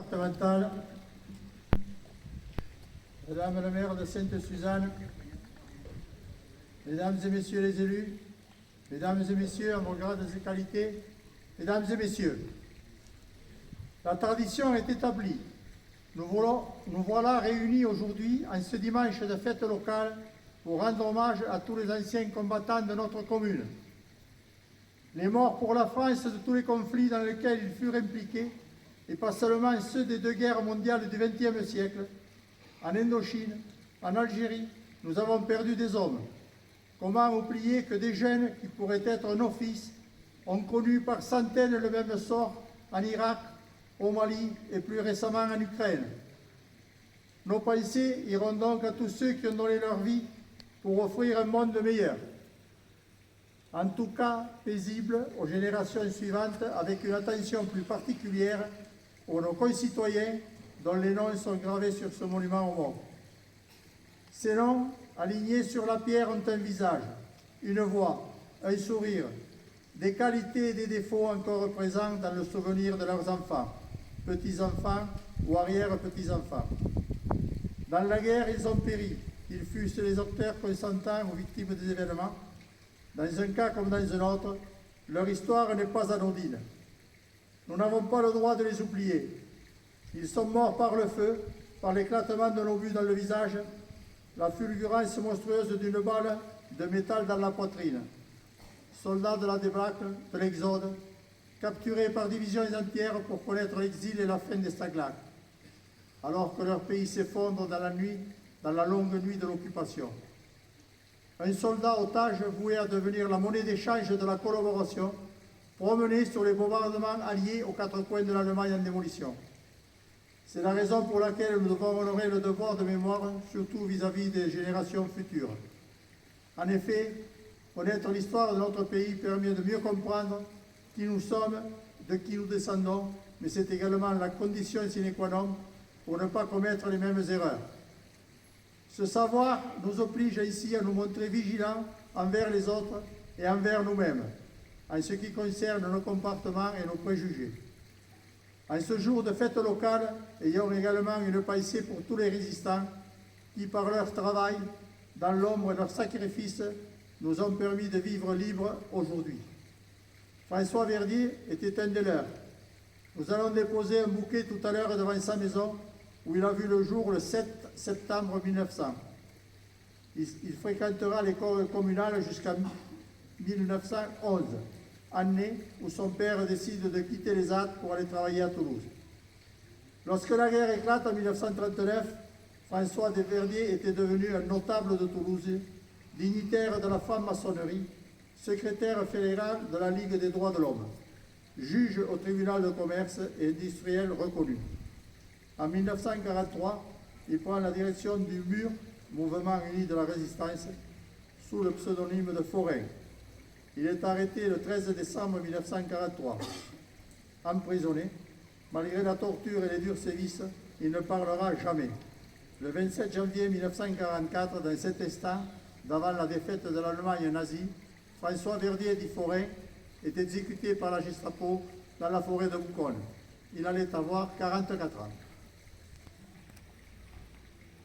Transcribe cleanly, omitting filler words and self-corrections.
départementale, Madame la maire de Sainte-Suzanne, Mesdames et Messieurs les élus, Mesdames et Messieurs en vos grades et qualités, Mesdames et Messieurs, la tradition est établie. Nous voilà réunis aujourd'hui en ce dimanche de fête locale pour rendre hommage à tous les anciens combattants de notre commune. Les morts pour la France de tous les conflits dans lesquels ils furent impliqués, et pas seulement ceux des deux guerres mondiales du XXe siècle. En Indochine, en Algérie, nous avons perdu des hommes. Comment oublier que des jeunes qui pourraient être nos fils ont connu par centaines le même sort en Irak, au Mali et plus récemment en Ukraine. Nos pensées iront donc à tous ceux qui ont donné leur vie pour offrir un monde meilleur. En tout cas, paisible aux générations suivantes, avec une attention plus particulière pour nos concitoyens dont les noms sont gravés sur ce monument aux morts. Ces noms, alignés sur la pierre, ont un visage, une voix, un sourire, des qualités et des défauts encore présents dans le souvenir de leurs enfants, petits-enfants ou arrière-petits-enfants. Dans la guerre, ils ont péri, qu'ils fussent les auteurs consentants ou victimes des événements. Dans un cas comme dans un autre, leur histoire n'est pas anodine. Nous n'avons pas le droit de les oublier. Ils sont morts par le feu, par l'éclatement de l'obus dans le visage, la fulgurance monstrueuse d'une balle de métal dans la poitrine. Soldats de la débâcle, de l'Exode, capturés par divisions entières pour connaître l'exil et la fin des staglates, alors que leur pays s'effondre dans la longue nuit de l'occupation. Un soldat otage voué à devenir la monnaie d'échange de la collaboration, promené sur les bombardements alliés aux quatre coins de l'Allemagne en démolition. C'est la raison pour laquelle nous devons honorer le devoir de mémoire, surtout vis-à-vis des générations futures. En effet, connaître l'histoire de notre pays permet de mieux comprendre qui nous sommes, de qui nous descendons, mais c'est également la condition sine qua non pour ne pas commettre les mêmes erreurs. Ce savoir nous oblige ici à nous montrer vigilants envers les autres et envers nous-mêmes, en ce qui concerne nos comportements et nos préjugés. En ce jour de fête locale, ayons également une pensée pour tous les résistants qui, par leur travail, dans l'ombre et leur sacrifice, nous ont permis de vivre libres aujourd'hui. François Verdier était un des leurs. Nous allons déposer un bouquet tout à l'heure devant sa maison, où il a vu le jour le 7 septembre 1900. Il fréquentera l'école communale jusqu'en 1911, année où son père décide de quitter les Alpes pour aller travailler à Toulouse. Lorsque la guerre éclate en 1939, François de Verdier était devenu un notable de Toulouse, dignitaire de la franc-maçonnerie, secrétaire fédéral de la Ligue des droits de l'homme, juge au tribunal de commerce et industriel reconnu. En 1943, il prend la direction du MUR, Mouvement uni de la résistance, sous le pseudonyme de Forain. Il est arrêté le 13 décembre 1943. Emprisonné, malgré la torture et les durs sévices, il ne parlera jamais. Le 27 janvier 1944, dans cet instant, d'avant la défaite de l'Allemagne nazie, François Verdier dit Forain est exécuté par la Gestapo dans la forêt de Bouconne. Il allait avoir 44 ans.